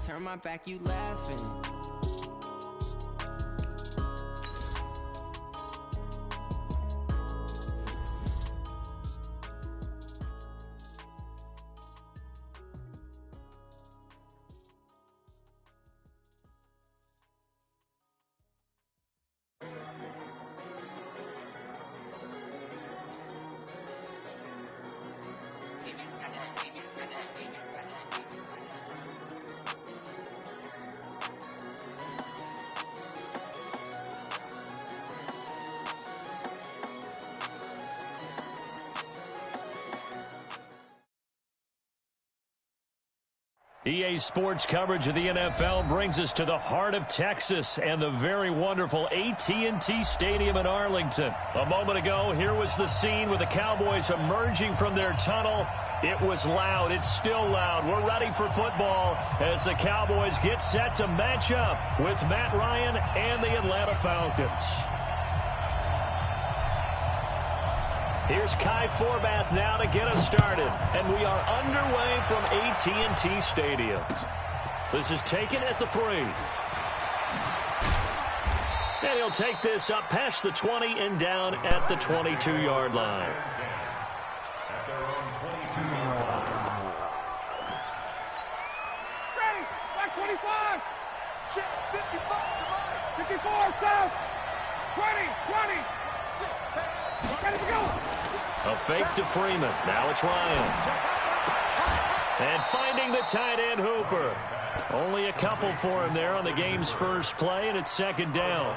turn my back, you laughing. EA Sports coverage of the NFL brings us to the heart of Texas and the very wonderful AT&T Stadium in Arlington. A moment ago, here was the scene with the Cowboys emerging from their tunnel. It was loud. It's still loud. We're ready for football as the Cowboys get set to match up with Matt Ryan and the Atlanta Falcons. Here's Kai Forbath now to get us started. And we are underway from AT&T Stadium. This is taken at the 3. And he'll take this up past the 20 and down at the 22-yard line. Ready, back 25. 54, south. 20. Ready to go. A fake to Freeman. Now it's Ryan. And finding the tight end, Hooper. Only a couple for him there on the game's first play, and it's second down.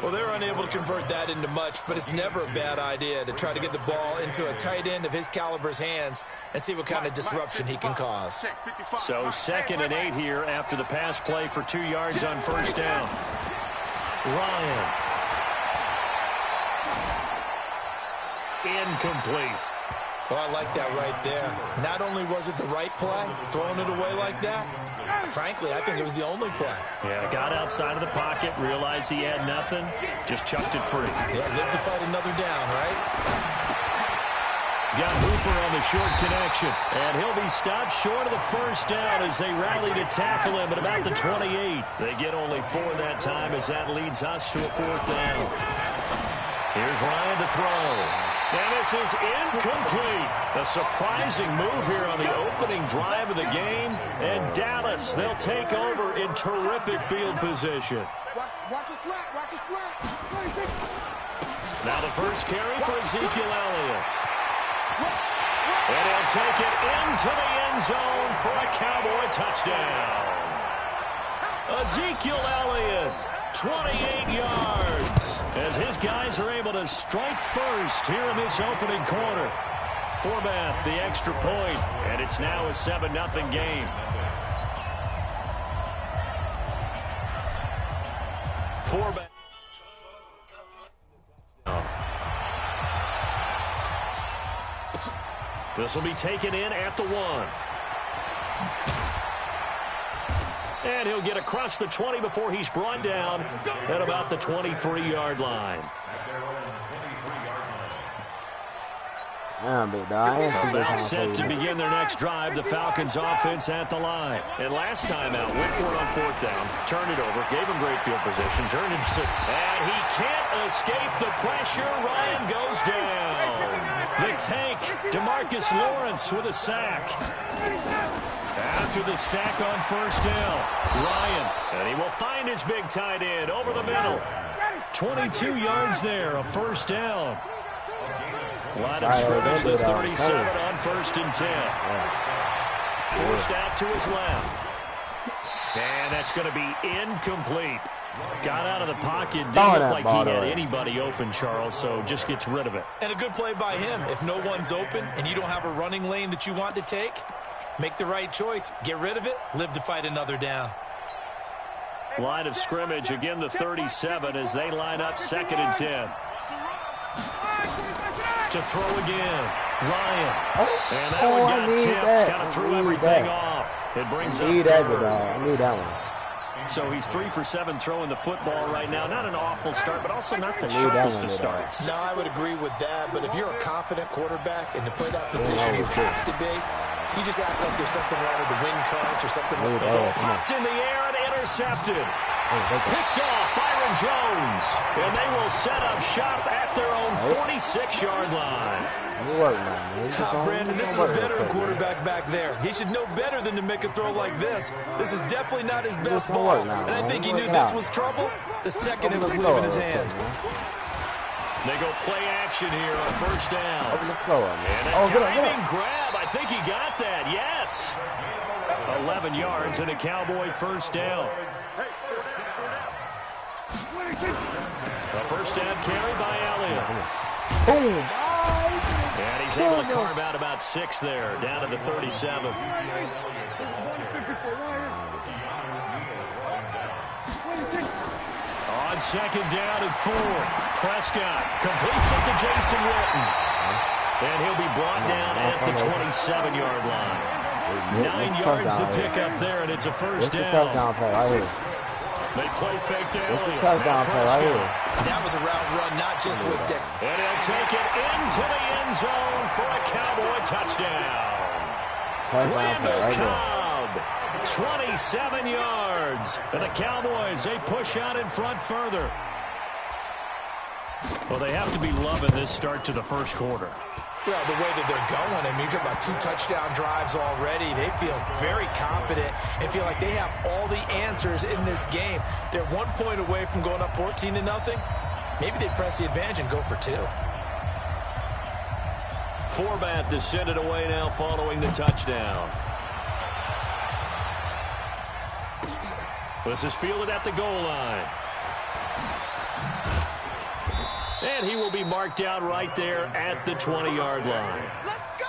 Well, they're unable to convert that into much, but it's never a bad idea to try to get the ball into a tight end of his caliber's hands and see what kind of disruption he can cause. So 2nd and 8 here after the pass play for 2 yards on first down. Ryan. Incomplete. Well, I like that right there. Not only was it the right play, throwing it away like that, frankly, I think it was the only play. Yeah, got outside of the pocket, realized he had nothing, just chucked it free. Yeah, live to fight another down, right? He's got Hooper on the short connection, and he'll be stopped short of the first down as they rally to tackle him at about the 28. They get only 4 that time as that leads us to a 4th down. Here's Ryan to throw. And this is incomplete. A surprising move here on the opening drive of the game. And Dallas, they'll take over in terrific field position. Watch the slant. Now the first carry for Ezekiel Elliott. And he'll take it into the end zone for a Cowboy touchdown. Ezekiel Elliott, 28 yards. As his guys are able to strike first here in this opening quarter. Forbath, the extra point, and it's now a 7-0 game. Forbath. This will be taken in at the 1. And he'll get across the 20 before he's brought down at about the 23-yard line. About set to begin their next drive. The Falcons offense at the line. And last time out, went for it on 4th down, turned it over, gave him great field position, turned it to... And he can't escape the pressure. Ryan goes down. The tank, DeMarcus Lawrence with a sack. After the sack on first down, Ryan, and he will find his big tight end over the middle. 22 yards there, a first down. Line of scrimmage, the 37 on 1st and 10. Forced out to his left. And that's going to be incomplete. Got out of the pocket. Didn't look like he had anybody open, Charles, so just gets rid of it. And a good play by him. If no one's open and you don't have a running lane that you want to take, make the right choice. Get rid of it. Live to fight another down. Line of scrimmage, again the 37 as they line up 2nd and 10. To throw again. Ryan. And that one got tipped. Kind of threw everything off. It brings up 3rd. I need that one. So he's 3 for 7 throwing the football right now. Not an awful start, but also not the sharpest of starts. No, I would agree with that. But if you're a confident quarterback and to play that position, you have to be. You just act like there's something wrong with the wind currents or something. Popped in the air and intercepted. Picked off Byron Jones. And they will set up shop at their own 46-yard line. Brandon, this is a veteran quarterback back there. He should know better than to make a throw like this. This is definitely not his best ball. And I think he knew this was trouble the second it was leaving his hand. They go play action here on first down. And a diving grab. I think he got that. Yes. 11 yards and a Cowboy first down. A first down carry by Elliott. And he's able to carve out about 6 there, down to the 37. On second down and 4, Prescott completes it to Jason Witten. And he'll be brought down at the 27-yard line. 9 yards to pick up there, and it's a first down. They play fake to Elliott. That was a route run, not just with Dex. And he'll take it into the end zone for a Cowboy touchdown. Randall Cobb, 27 yards. And the Cowboys, they push out in front further. Well, they have to be loving this start to the first quarter. Well, the way that they're going, I mean, you're talking about 2 touchdown drives already. They feel very confident and feel like they have all the answers in this game. They're 1 point away from going up 14-0. Maybe they press the advantage and go for 2. Forbat to send it away now following the touchdown. This is fielded at the goal line. And he will be marked down right there at the 20-yard line. Let's go!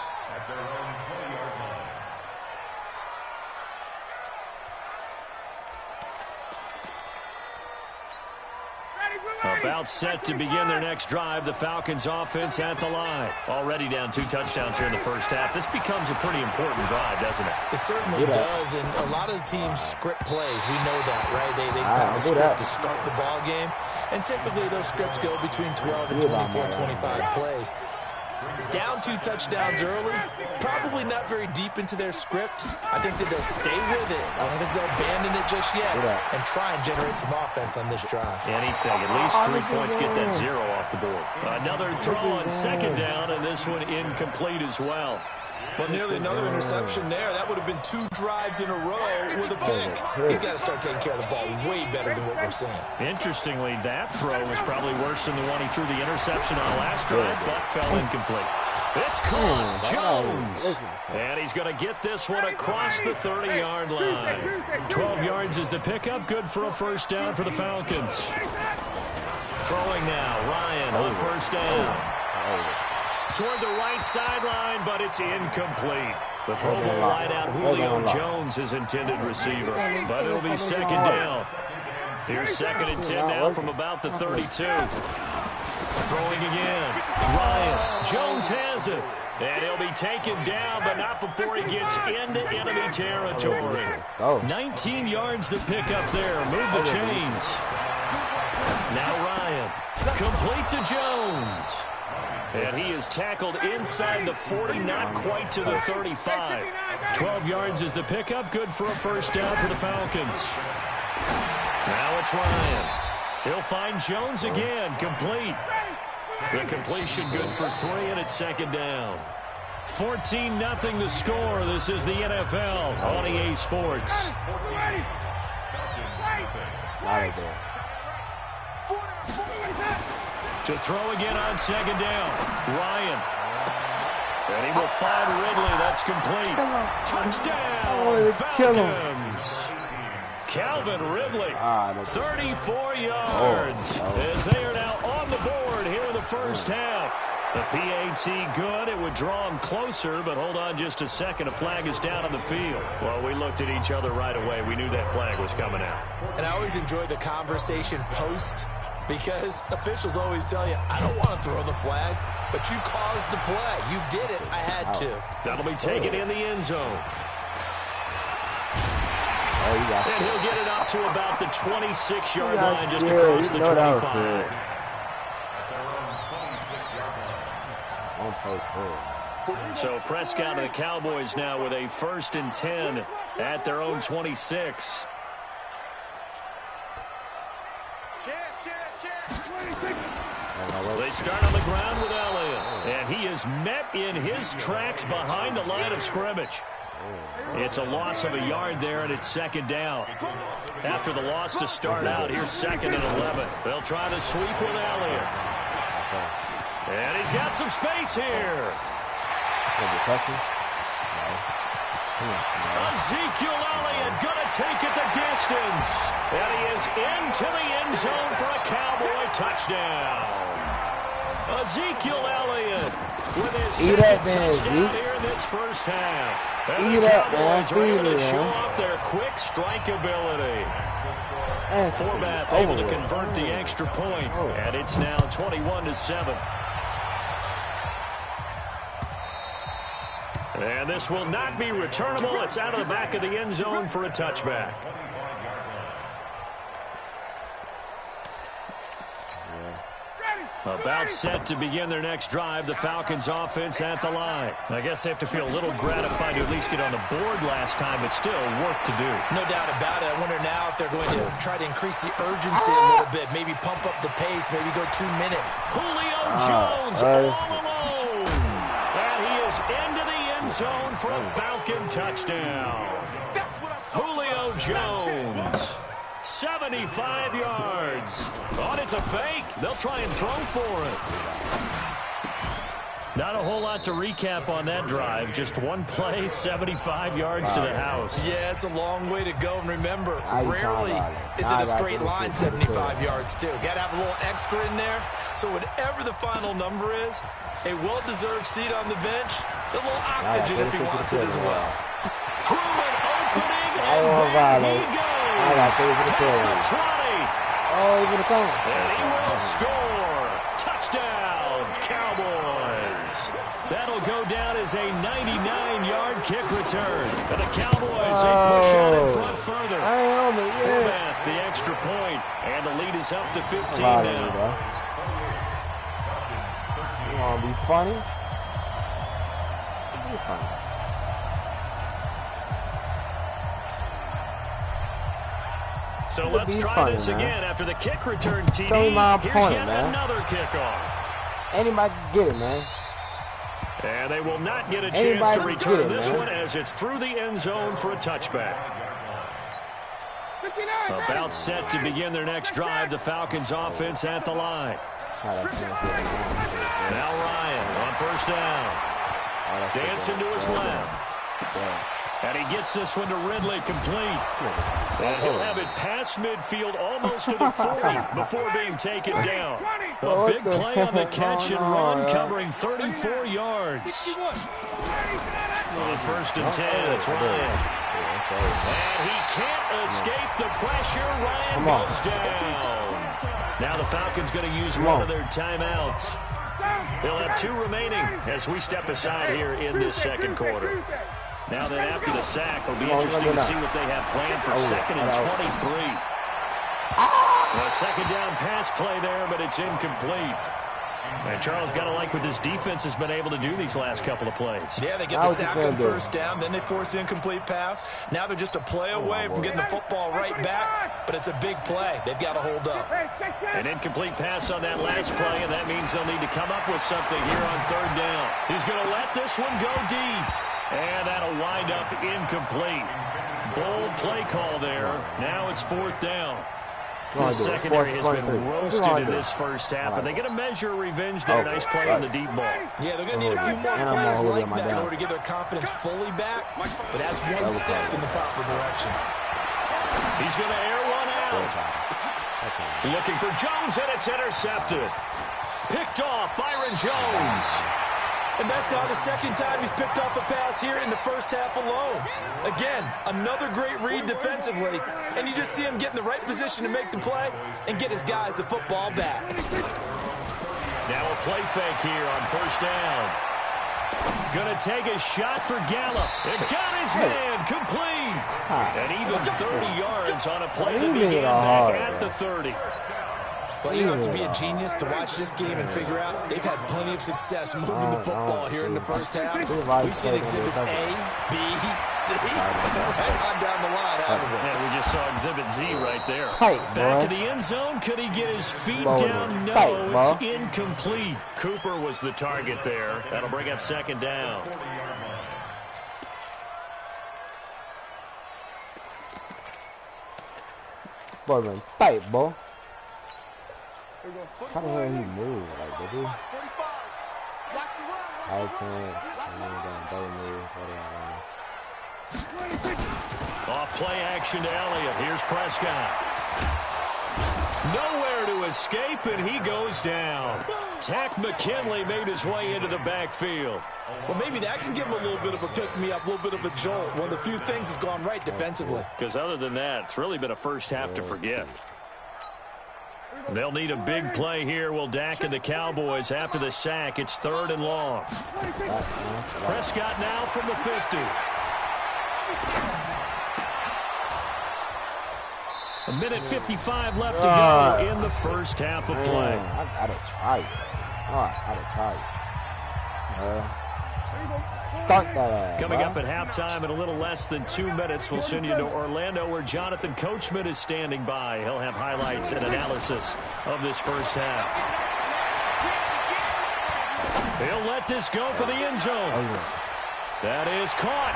About set to begin their next drive. The Falcons offense at the line. Already down 2 touchdowns here in the first half. This becomes a pretty important drive, doesn't it? It certainly does, and a lot of the teams script plays. We know that, right? They have a script to start the ball game, and typically those scripts go between 12 and 24, 25 plays. Down 2 touchdowns early, probably not very deep into their script. I think that they'll stay with it. I don't think they'll abandon it just yet and try and generate some offense on this drive. Anything. At least 3 points, get that 0 off the board. Another throw on second down, and this one incomplete as well. Well, nearly another interception there. That would have been 2 drives in a row with a pick. He's got to start taking care of the ball way better than what we're seeing. Interestingly, that throw was probably worse than the one he threw the interception on last drive, but fell incomplete. It's caught. Jones. And he's going to get this one across the 30-yard line. 12 yards is the pickup. Good for a first down for the Falcons. Throwing now. Ryan on first down. Toward the right sideline, but it's incomplete. The Pro Bowl wideout Julio Jones is intended receiver, but it'll be second down. Here's 2nd and 10 now from about the 32. Throwing again. Ryan. Jones has it. And he'll be taken down, but not before he gets into enemy territory. 19 yards to pick up there. Move the chains. Now Ryan. Complete to Jones. And he is tackled inside the 40, not quite to the 35. 12 yards is the pickup. Good for a first down for the Falcons. Now it's Ryan. He'll find Jones again. Complete. The completion good for 3, and it's second down. 14-0 the score. This is the NFL on EA Sports. To throw again on second down. Ryan. And he will find Ridley. That's complete. Touchdown, Falcons. Calvin Ridley, 34 yards. As they are now on the board here in the first half. The PAT good. It would draw him closer, but hold on just a second. A flag is down on the field. Well, we looked at each other right away. We knew that flag was coming out. And I always enjoy the conversation post, because officials always tell you, I don't want to throw the flag, but you caused the play. You did it. I had to. That'll be taken in the end zone. And he'll get it up to about the 26-yard line, just across the 25. So Prescott and the Cowboys now with a 1st and 10 at their own 26. They start on the ground with Elliott, and he is met in his tracks behind the line of scrimmage. It's a loss of a yard there, and it's 2nd down. After the loss to start out, here's 2nd and 11. They'll try to sweep with Elliott. And he's got some space here. Ezekiel Elliott going to take it the distance. And he is into the end zone for a Cowboy touchdown. Ezekiel Elliott with his second touchdown here in this first half. And the Cowboys are able to show off their quick strike ability. Forbath able to convert the extra point. And it's now 21-7. And this will not be returnable. It's out of the back of the end zone for a touchback. About set to begin their next drive. The Falcons offense at the line. I guess they have to feel a little gratified to at least get on the board last time, but still work to do. No doubt about it. I wonder now if they're going to try to increase the urgency a little bit. Maybe pump up the pace. Maybe go 2 minutes. Julio Jones all alone. And he is into the end zone for a Falcon touchdown. Julio Jones. 75 yards. Thought it's a fake. They'll try and throw for it. Not a whole lot to recap on that drive. Just one play, 75 yards to the house. Yeah, it's a long way to go. And remember, rarely is it a straight line 75 yards, too. Got to have a little extra in there. So whatever the final number is, a well-deserved seat on the bench, a little oxygen if he wants it as well. Through an opening, and there he goes. Past the 20. He's going to come. And he will score. Touchdown, Cowboys. That'll go down as a 99-yard kick return. And the Cowboys, they push out in front further. Forbath, the extra point, and the lead is up to 15 now. You want to be funny? Be funny. So let's try this again after the kick return, TD. Show me my Here's opponent, yet man. another kickoff. Anybody can get it, man. And they will not get a chance to return this one as it's through the end zone for a touchback. About set to begin their next drive. The Falcons offense at the line. Now Ryan on first down. Dancing to his left. And he gets this one to Ridley complete. And he'll have it past midfield almost to the 40 before being taken down. A big play on the catch and run covering 34 yards. On first and 10, it's Ryan. And he can't escape the pressure. Ryan goes down. Now the Falcons going to use one of their timeouts. They'll have 2 remaining as we step aside here in this second quarter. Now that after the sack, it'll be interesting to see what they have planned for 2nd and 23. A second down pass play there, but it's incomplete. And Charles got to like what this defense has been able to do these last couple of plays. Yeah, they get the sack on first down, then they force the incomplete pass. Now they're just a play away from getting the football right back, but it's a big play. They've got to hold up. An incomplete pass on that last play, and that means they'll need to come up with something here on 3rd down. He's going to let this one go deep. And that'll wind up incomplete. Bold play call there. Now it's 4th down. The secondary has been roasted in this first half, and they get a measure of revenge there. Nice play on the deep ball. Yeah, they're going to need a few more plays like that in order to get their confidence fully back, but that's one step in the proper direction. He's going to air one out. Looking for Jones, and it's intercepted. Picked off Byron Jones. And that's not the second time he's picked off a pass here in the first half alone. Again, another great read defensively. And you just see him get in the right position to make the play and get his guys the football back. Now a play fake here on first down. Gonna take a shot for Gallup. And got his man complete. And even 30 yards on a play that began back at the 30. Well, you don't have to be a genius to watch this game and figure out they've had plenty of success moving the football here in the first half. We've seen exhibits A, B, C, right on down the line, haven't we? Yeah, we just saw exhibit Z right there. Tight, Back of boy. the end zone. Could he get his feet Ball down? No, tight, it's incomplete. Cooper was the target there. That'll bring up second down. Boy, man, tight, boy. How the hell he move? Like, did he? I can't. Off play action to Elliott. Here's Prescott. Nowhere to escape, and he goes down. Tack McKinley made his way into the backfield. Well, maybe that can give him a little bit of a pick-me-up, a little bit of a jolt. One of the few things that's gone right defensively. Because other than that, it's really been a first half to forget. They'll need a big play here. Will Dak and the Cowboys after the sack. It's 3rd and long. Prescott now from the 50. A minute 55 left to go in the first half of play. I gotta try it. I gotta try it. Start that ass, Coming up at halftime in a little less than 2 minutes, we'll send you to Orlando where Jonathan Coachman is standing by. He'll have highlights and analysis of this first half. He'll let this go for the end zone. That is caught.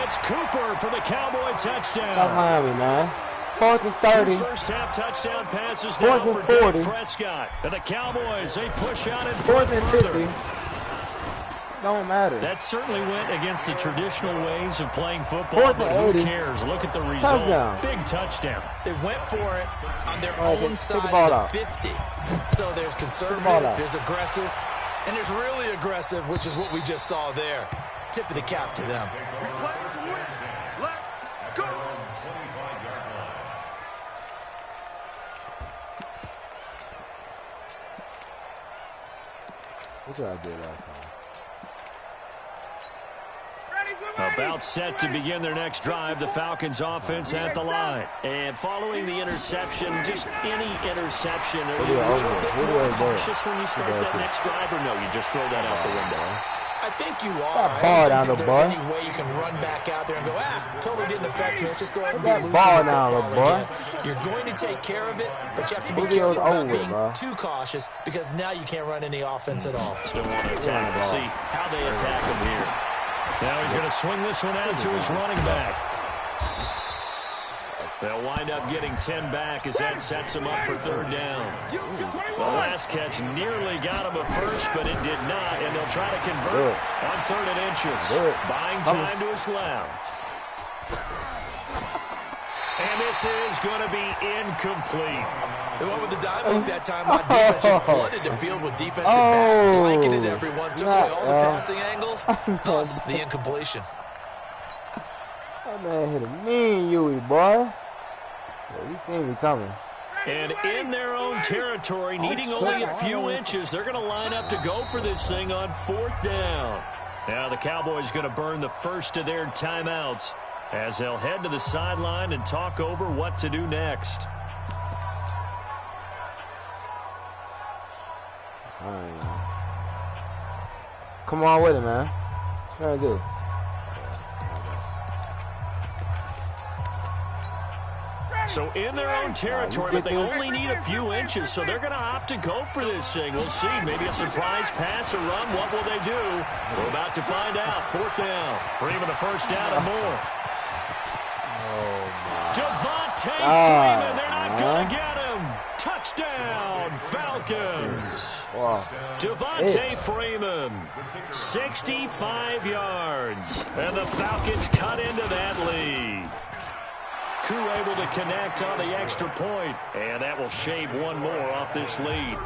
It's Cooper for the Cowboy touchdown. Stop Miami, man. 4th and 30. First half touchdown passes now for Dak Prescott. And the Cowboys, they push out in 4th and further. 50. Don't matter. That certainly went against the traditional ways of playing football, but who cares? Look at the result. Touchdown. Big touchdown. They went for it on their own side of the 50. So there's conservative, there's aggressive, and there's really aggressive, which is what we just saw there. Tip of the cap to them. That's what I did last time. About set to begin their next drive, the Falcons offense at the line. And following the interception, just any interception, are you a little bit more cautious when you start that next drive, or no, you just throw that out the window? I think you are. Ball I down don't the think there's boy. any way you can run back out there and go, totally didn't affect me. Let's just go ahead and be That loose ball with the down, football boy. again. You're going to take care of it, but you have to be Video's careful about over, being bro. too cautious because now you can't run any offense at all. Still want to attack. We'll see how they attack him here. Now he's going to swing this one out to his running back. They'll wind up getting 10 back as that sets him up for 3rd down. The last catch nearly got him a first, but it did not, and they'll try to convert on 3rd and inches. Buying time to his left. And this is going to be incomplete. They went with the dive look that time on defense, just flooded the field with defensive backs, blanketed everyone, took away all the passing angles, thus the incompletion. That man hit a mean Huey, boy. Yeah, he seen me coming. And in their own territory, needing only a few inches, they're going to line up to go for this thing on 4th down. Now the Cowboys going to burn the first of their timeouts as they'll head to the sideline and talk over what to do next. Come on with it, man. It's very good. So in their own territory, but they only need a few inches, so they're going to opt to go for this thing. We'll see. Maybe a surprise pass or run. What will they do? We're about to find out. 4th down. Freeman a first down and more. Devontae Freeman. They're not going to get him. Touchdown, Falcons. Wow. Devontae Freeman, 65 yards. And the Falcons cut into that lead. Crew able to connect on the extra point, and that will shave one more off this lead.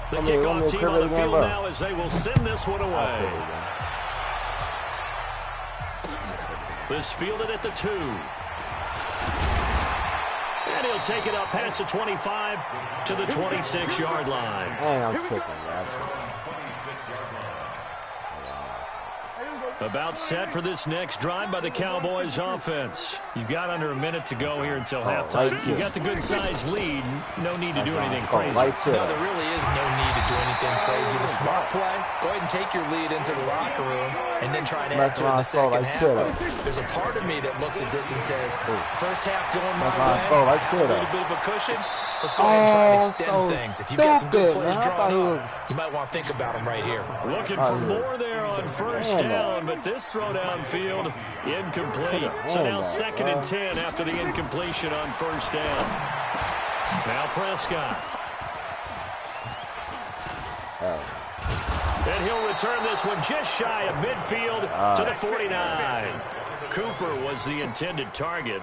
The kickoff team on the field now as they will send this one away. This fielded at the 2. And he'll take it up past the 25 to the 26-yard line. And I'm kicking, man. About set for this next drive by the Cowboys offense. You've got under a minute to go here until halftime. You've got the good-sized lead. No need to do anything crazy. No, there really is no need to do anything crazy. The smart play, go ahead and take your lead into the locker room and then try to add to it in the second half. But there's a part of me that looks at this and says, first half going my way, a little bit of a cushion. Let's go ahead and try and extend things. If you've got some good plays drawn up, you might want to think about them right here. Looking for more there on first down, but this throw downfield incomplete. So now 2nd and 10 after the incompletion on first down. Now Prescott. And he'll return this one just shy of midfield to the 49. Cooper was the intended target.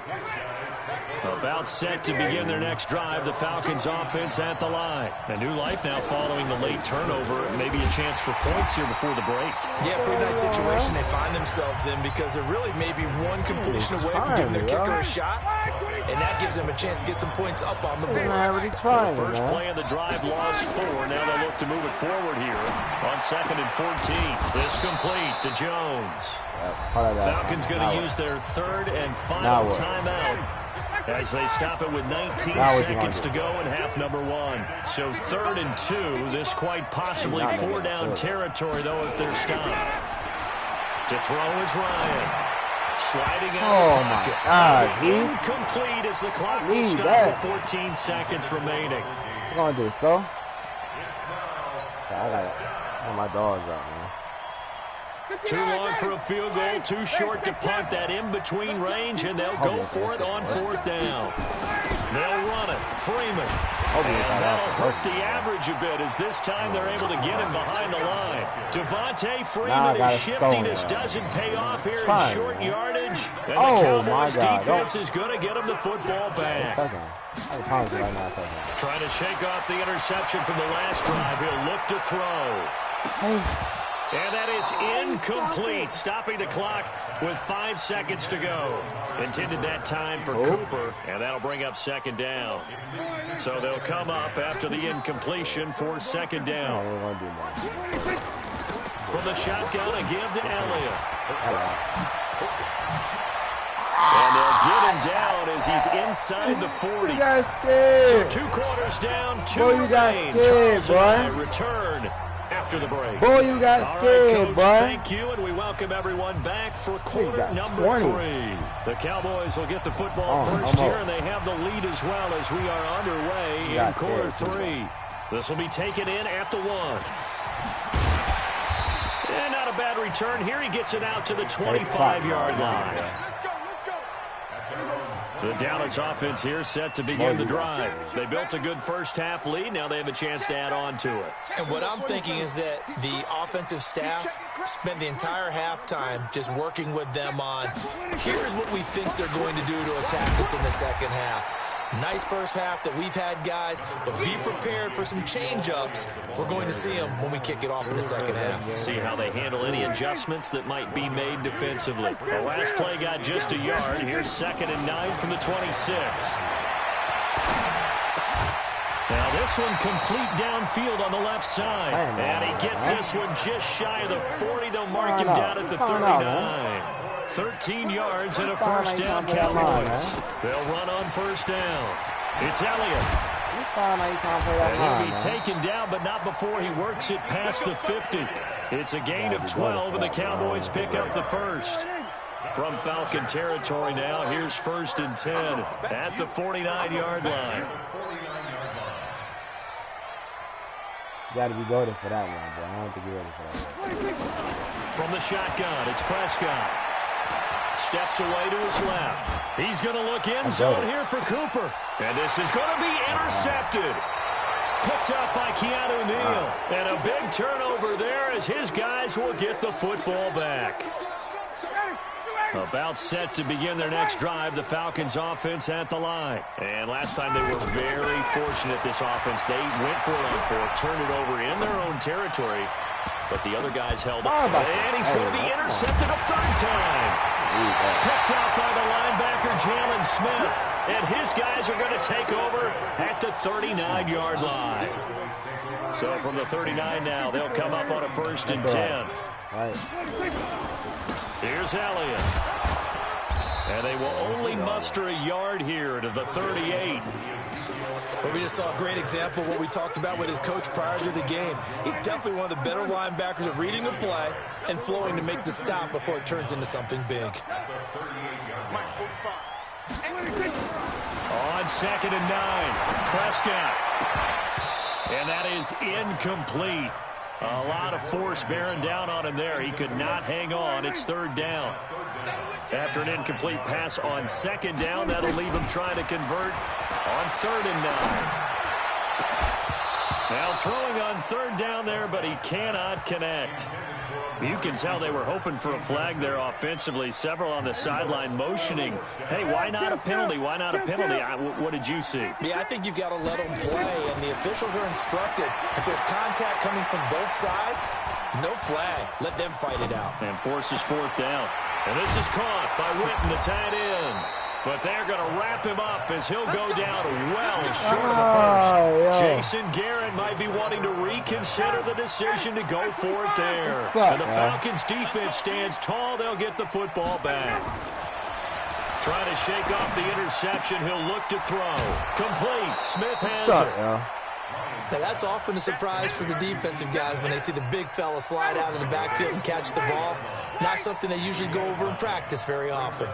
About set to begin their next drive, the Falcons offense at the line. A new life now following the late turnover. Maybe a chance for points here before the break. Yeah, pretty nice situation they find themselves in because they're really maybe one completion away from giving their kicker a shot. And that gives them a chance to get some points up on the board. The first play of the drive lost 4. Now they'll look to move it forward here on 2nd and 14. This complete to Jones. Falcons going to use their 3rd and final timeout as they stop it with 19 seconds to go in half number 1. So 3rd and 2. This quite possibly 4-down territory, though, if they're stopped. To throw is Ryan. Sliding out. Oh, my God. Incomplete as the clock will stop with 14 seconds remaining. What's going to do, Skull? I got it. Oh, my dog's out, man. Too long for a field goal, too short to punt. That in-between range, and they'll go for it on 4th down. They'll run it. Freeman. And that'll hurt the average a bit as this time they're able to get him behind the line. Devontae Freeman is shiftiness doesn't pay off here in short yardage. And the Cowboys defense is going to get him the football back. Trying to shake off the interception from the last drive. He'll look to throw. And that is incomplete, stopping the clock with 5 seconds to go. Intended that time for Cooper, and that'll bring up 2nd down. So they'll come up after the incompletion for 2nd down. From the shotgun, a give to Elliott. And they'll get him down as he's inside the 40. So 2 quarters down, 2 remain. Charles and I return after the break. Boy, you got scared, Coach, boy. thank you, and we welcome everyone back for quarter number 3. The Cowboys will get the football first here, and they have the lead as well as we are underway in quarter 3. This will be taken in at the 1. And not a bad return here. He gets it out to the 25-yard line. The Dallas offense here set to begin the drive. They built a good first half lead. Now they have a chance to add on to it. And what I'm thinking is that the offensive staff spent the entire halftime just working with them on, here's what we think they're going to do to attack us in the second half. Nice first half that we've had, guys, but be prepared for some change-ups. We're going to see them when we kick it off in the second half. See how they handle any adjustments that might be made defensively. The last play got just a yard. Here's 2nd and 9 from the 26. Now this one complete downfield on the left side. And he gets this one just shy of the 40. They'll mark him down at the 39. 13 yards and a first down, Cowboys. They'll run on first down. It's Elliott. And he'll be taken down, but not before he works it past the 50. It's a gain of 12, and the Cowboys pick up the first. From Falcon territory now, here's 1st and 10 at the 49-yard line. You got to be goated for that one, bro. I don't think you're ready for that. From the shotgun, it's Prescott. Steps away to his left. He's going to look in zone here for Cooper. And this is going to be intercepted. Picked up by Keanu Neal. And a big turnover there as his guys will get the football back. About set to begin their next drive, the Falcons offense at the line. And last time they were very fortunate, this offense. They went for it on 4th, turned it over in their own territory. But the other guys held up. And he's going to be intercepted a 3rd time. Picked out by the linebacker, Jalen Smith. And his guys are going to take over at the 39-yard line. So from the 39 now, they'll come up on a 1st and 10. Right. Here's Elliott. And they will only muster a yard here to the 38. But we just saw a great example of what we talked about with his coach prior to the game. He's definitely one of the better linebackers at reading the play and flowing to make the stop before it turns into something big. On 2nd and 9, Prescott. And that is incomplete. A lot of force bearing down on him there. He could not hang on. It's 3rd down. After an incomplete pass on 2nd down, that'll leave him trying to convert on 3rd and 9. Now throwing on 3rd down there, but he cannot connect. You can tell they were hoping for a flag there offensively. Several on the sideline motioning. Hey, why not a penalty? Why not a penalty? What did you see? Yeah, I think you've got to let them play, and the officials are instructed. If there's contact coming from both sides, no flag. Let them fight it out. And forces 4th down. And this is caught by Witten, the tight end. But they're going to wrap him up as he'll go down well short of the first. Jason Garrett might be wanting to reconsider the decision to go for it there. And the Falcons defense stands tall. They'll get the football back. Trying to shake off the interception. He'll look to throw. Complete. Smith has it. Now, that's often a surprise for the defensive guys when they see the big fella slide out of the backfield and catch the ball. Not something they usually go over in practice very often.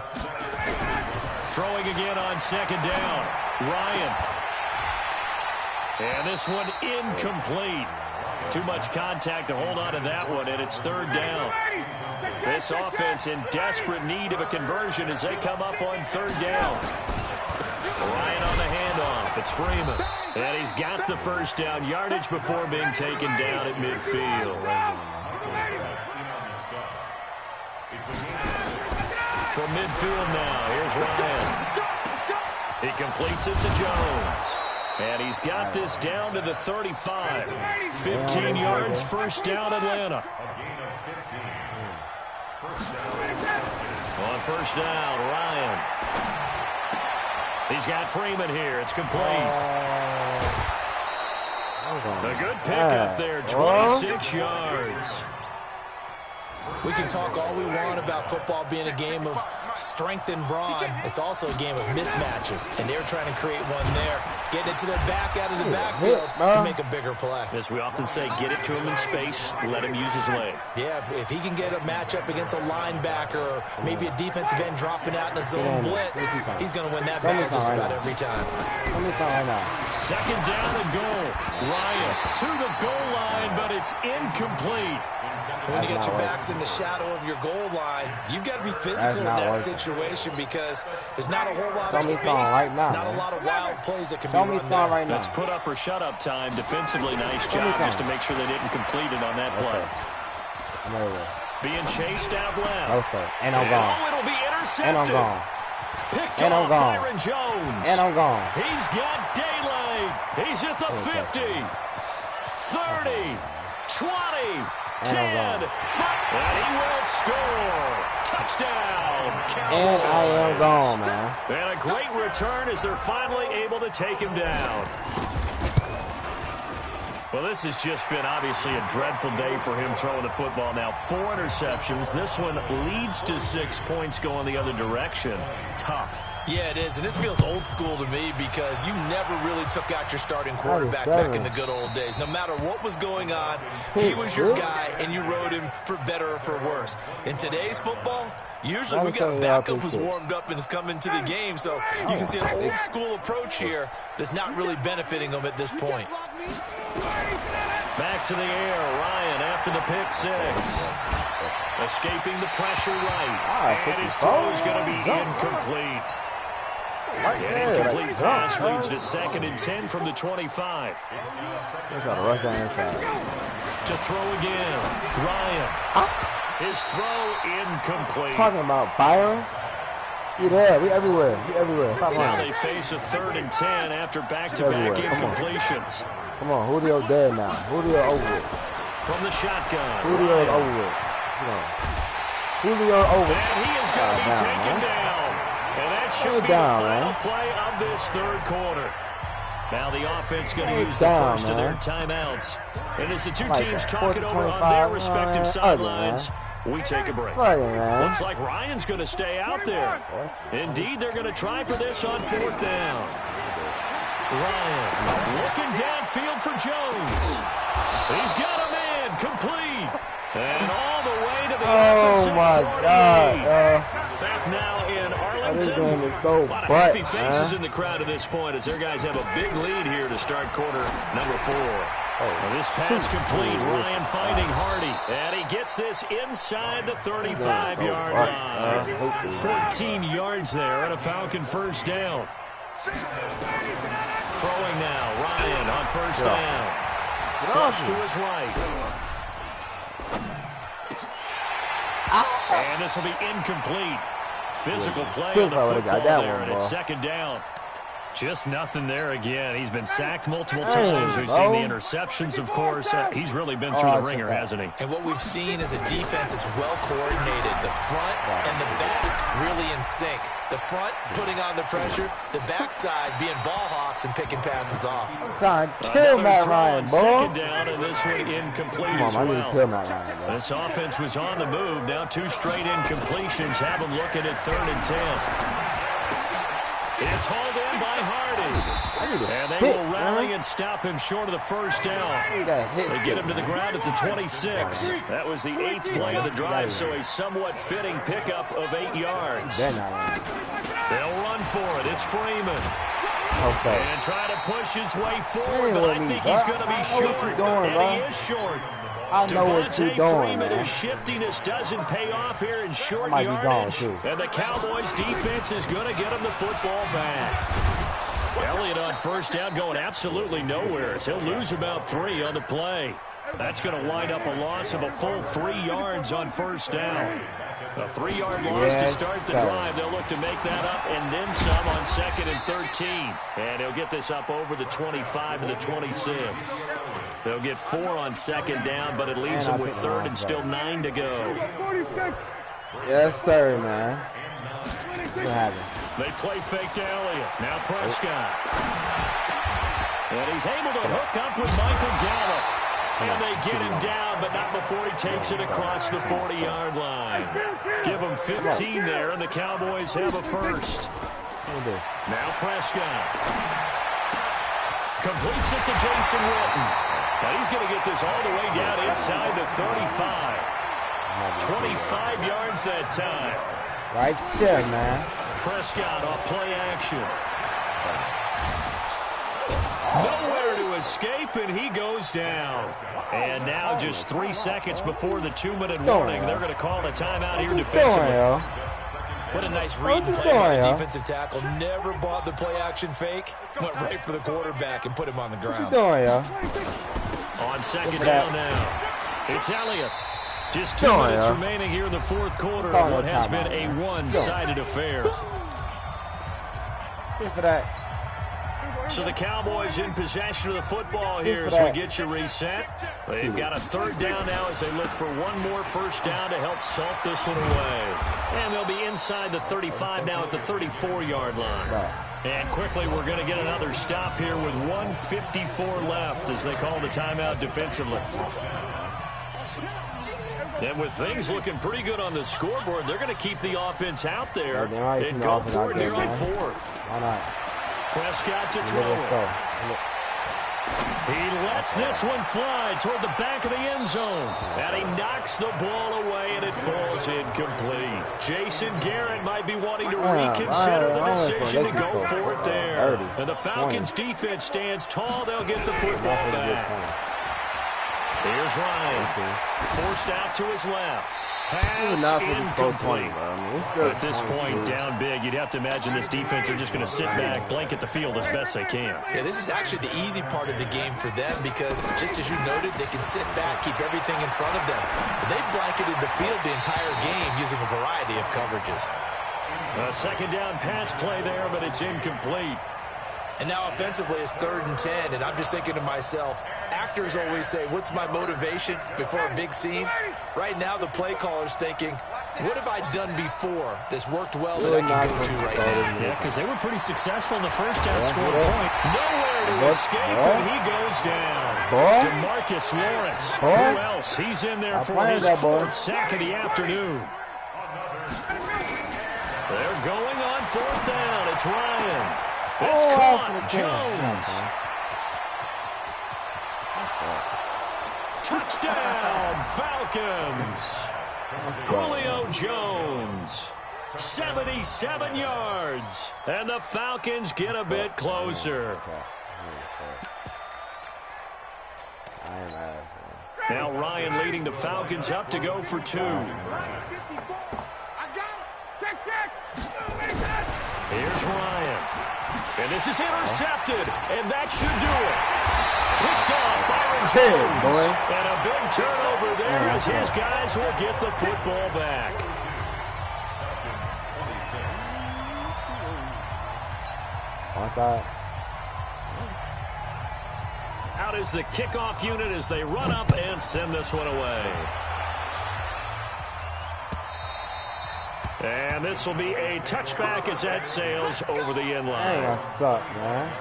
Throwing again on 2nd down. Ryan. And this one incomplete. Too much contact to hold on to that one, and it's 3rd down. This offense in desperate need of a conversion as they come up on 3rd down. Ryan on the handoff. It's Freeman. And he's got the 1st down yardage before being taken down at midfield. From midfield now, here's Ryan. He completes it to Jones. And he's got this down to the 35. 15 yards, 1st down, Atlanta. On 1st down, Ryan. He's got Freeman here. It's complete. A good pickup there, 26 yards. We can talk all we want about football being a game of strength and brawn. It's also a game of mismatches, and they're trying to create one there. Getting it to their back out of the backfield to make a bigger play. As we often say, get it to him in space, let him use his leg. Yeah, if he can get a matchup against a linebacker or maybe a defensive end dropping out in a zone blitz, he's going to win that battle just about every time. 2nd down and goal. Ryan to the goal line, but it's incomplete. When you get your backs in the shadow of your goal line, you've got to be physical in that situation because there's not a whole lot of space, not a lot of wild plays that can be run there. That's put up or shut up time. Defensively, nice job just to make sure they didn't complete it on that play. Being chased out left. And I'm gone. Oh, it'll be intercepted. And I'm gone. Picked and off I'm gone. Byron Jones. And I'm gone. He's got daylight. He's at the 50, 30, 20. 10, and he will score. Touchdown, Cowboys. And I am gone, man. And a great return as they're finally able to take him down. Well, this has just been obviously a dreadful day for him throwing the football. Now 4 interceptions. This one leads to 6 points going the other direction. Tough. Yeah, it is, and this feels old school to me because you never really took out your starting quarterback back in the good old days. No matter what was going on, he was your guy, and you rode him for better or for worse. In today's football, usually we got a backup who's warmed up and is coming to the game, so you can see an old school approach here that's not really benefiting them at this point. Back to the air, Ryan after the pick 6. Escaping the pressure right, and his throw is going to be incomplete. An incomplete pass leads to 2nd and 10 from the 25. To throw again, Ryan. His throw incomplete. Talking about Byron? You there? We everywhere. We everywhere. Stop now they face a 3rd and 10 after back-to-back incompletions. Come on, Julio dead now. Julio over with. From the shotgun. Julio is over with. Come on. Julio over. And he is going to be taken down. And that should be the final play of this 3rd quarter. Now the offense going to use the first of their timeouts. And as the two teams talk it over on their respective sidelines, we take a break. Looks like Ryan's going to stay out there. Indeed, they're going to try for this on 4th down. Ryan looking downfield for Jones. He's got a man complete. And all the way to the opposite 48. Back now in Arlington. A lot of happy faces in the crowd at this point as their guys have a big lead here to start quarter number 4. This pass complete. Ryan finding Hardy. And he gets this inside the 35-yard line. 14 yards there and a Falcon first down. Throwing now. Ryan on first down. Flush to his right. And this will be incomplete. Physical play on the football there, and it's 2nd down. Just nothing there again. He's been sacked multiple times. We've seen the interceptions, of course. He's really been through the ringer, hasn't he? And what we've seen is a defense that's well coordinated. The front and the back really in sync. The front putting on the pressure, the backside being ball hawks and picking passes off. Kill Matt Ryan, boy. 2nd down, and this one incomplete as well. This offense was on the move. Now 2 straight incompletions have them looking at 3rd and 10. It's hauled in by Hardy. And they will rally and stop him short of the first down. They get him to the ground at the 26. That was the 8th play of the drive, so a somewhat fitting pickup of 8 yards. They'll run for it. It's Freeman. And try to push his way forward, but I think he's going to be short. And he is short. I know what you're doing, Freeman, his shiftiness doesn't pay off here in short yardage. And the Cowboys defense is going to get him the football back. Elliott on first down going absolutely nowhere. So he'll lose about 3 on the play. That's going to wind up a loss of a full 3 yards on first down. A 3-yard loss to start the drive. They'll look to make that up and then some on 2nd and 13. And he'll get this up over the 25 and the 26. They'll get 4 on 2nd down, but it leaves them with 3rd and still 9 to go. Yes, sir, man. What happened? They play fake to Elliott. Now Prescott. And he's able to hook up with Michael Gallup. And they get him down, but not before he takes it across the 40-yard line. Give him 15 there, and the Cowboys have a first. Now Prescott. Completes it to Jason Witten. Now he's going to get this all the way down inside the 35. 25 yards that time. Right there, man. Prescott off play action. Nowhere to escape, and he goes down. And now just 3 seconds before the 2-minute warning, they're going to call a timeout here defensively. What a nice read and play by the defensive tackle. Never bought the play action fake. Went right for the quarterback and put him on the ground. On 2nd down now, it's Elliott. Just 2 minutes remaining here in the 4th quarter of what has been a one-sided affair. Good for that. So the Cowboys in possession of the football here as we get you reset. They've got a 3rd down now as they look for one more first down to help salt this one away. And they'll be inside the 35 now at the 34-yard line. And quickly we're going to get another stop here with 1:54 left as they call the timeout defensively. And with things looking pretty good on the scoreboard, they're going to keep the offense out there and go for it here on 4th. Why not? Prescott to throw it. He lets this one fly toward the back of the end zone. And he knocks the ball away, and it falls incomplete. Jason Garrett might be wanting to reconsider the decision to go for it there. And the Falcons' defense stands tall. They'll get the football back. Here's Ryan. Forced out to his left. Pass incomplete. At this point, down big, you'd have to imagine this defense are just going to sit back, blanket the field as best they can. Yeah, this is actually the easy part of the game for them because, just as you noted, they can sit back, keep everything in front of them. But they've blanketed the field the entire game using a variety of coverages. A 2nd down pass play there, but it's incomplete. And now offensively it's 3rd and 10, and I'm just thinking to myself, Actors always say, what's my motivation before a big scene? Right now, the play caller's thinking, what have I done before that's worked well that I can go to right now? Yeah, because they were pretty successful in the first half, scored a point. Nowhere to escape, and he goes down. DeMarcus Lawrence. Who else? He's in there for his fourth sack of the afternoon. They're going on fourth down. It's Ryan. It's caught. Jones. Touchdown, Falcons. Julio Jones. 77 yards. And the Falcons get a bit closer. Now Ryan leading the Falcons up to go for 2. Here's Ryan. And this is intercepted. And that should do it. Picked off Byron Jones. And a big turnover there as his guys will get the football back. Out is the kickoff unit as they run up and send this one away. And this will be a touchback as that sails over the end line. What's up, man?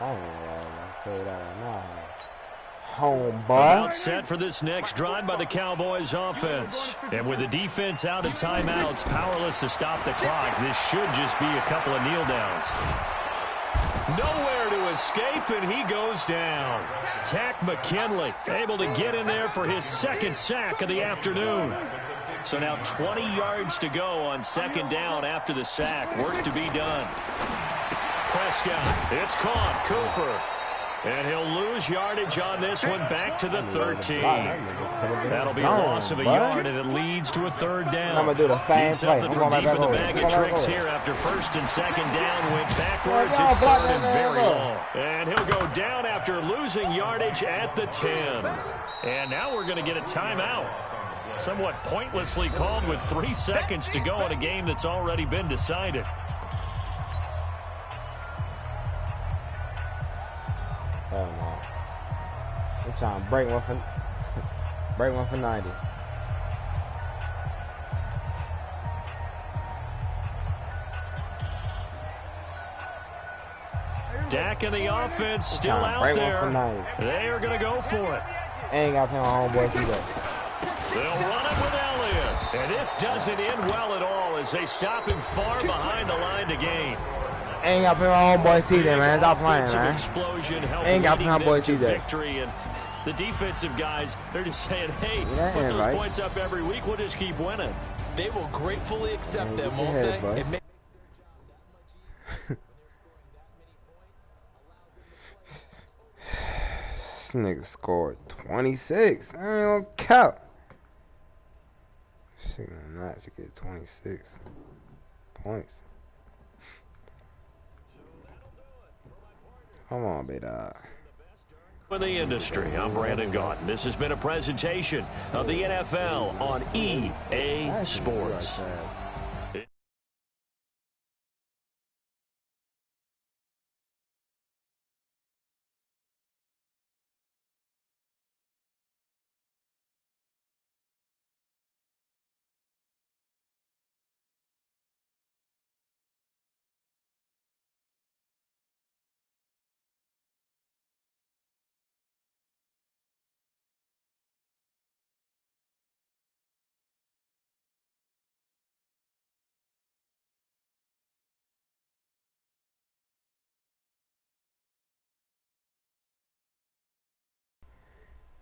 I'll tell you that right now. Home, boy. About set for this next drive by the Cowboys offense. And with the defense out of timeouts, powerless to stop the clock, this should just be a couple of kneel downs. Nowhere to escape, and he goes down. Tack McKinley able to get in there for his second sack of the afternoon. So now 20 yards to go on second down after the sack. Work to be done. Prescott, it's caught. Cooper. And he'll lose yardage on this one back to the 13. That'll be a loss of a yard, and it leads to a third down. I'm going to do the same play. Something from deep in the bag of tricks here after first and second down. Went backwards. It's third and very long. And he'll go down after losing yardage at the 10. And now we're going to get a timeout. Somewhat pointlessly called with 3 seconds to go in a game that's already been decided. Hell no. We're trying to break one for 90. Dak and the offense still out there. They are going to go for it. Ain't got to pay my homeboys either. They'll run it with Elliott. And this doesn't end well at all as they stop him far behind the line to gain. Ain't got to pay my homeboys either, man. Stop playing, man. Ain't got to pay my boys either. Victory, and the defensive guys, they're just saying, hey, put those points up every week. We'll just keep winning. They will gratefully accept them, won't they? This nigga scored 26. I ain't gonna count. Shit, not to get 26 points. Come on, big dog. In the industry, I'm Brandon Gaughan. This has been a presentation of the NFL on EA Sports.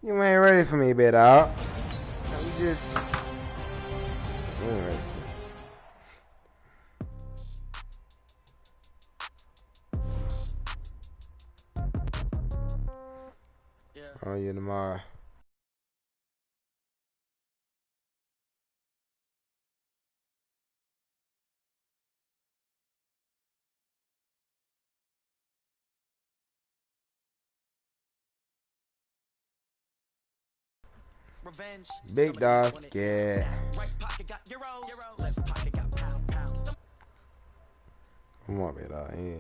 You ain't ready for me, big dog. You just... You ain't ready for me. On you tomorrow. Big dog scared. Come on, big dog. Yeah.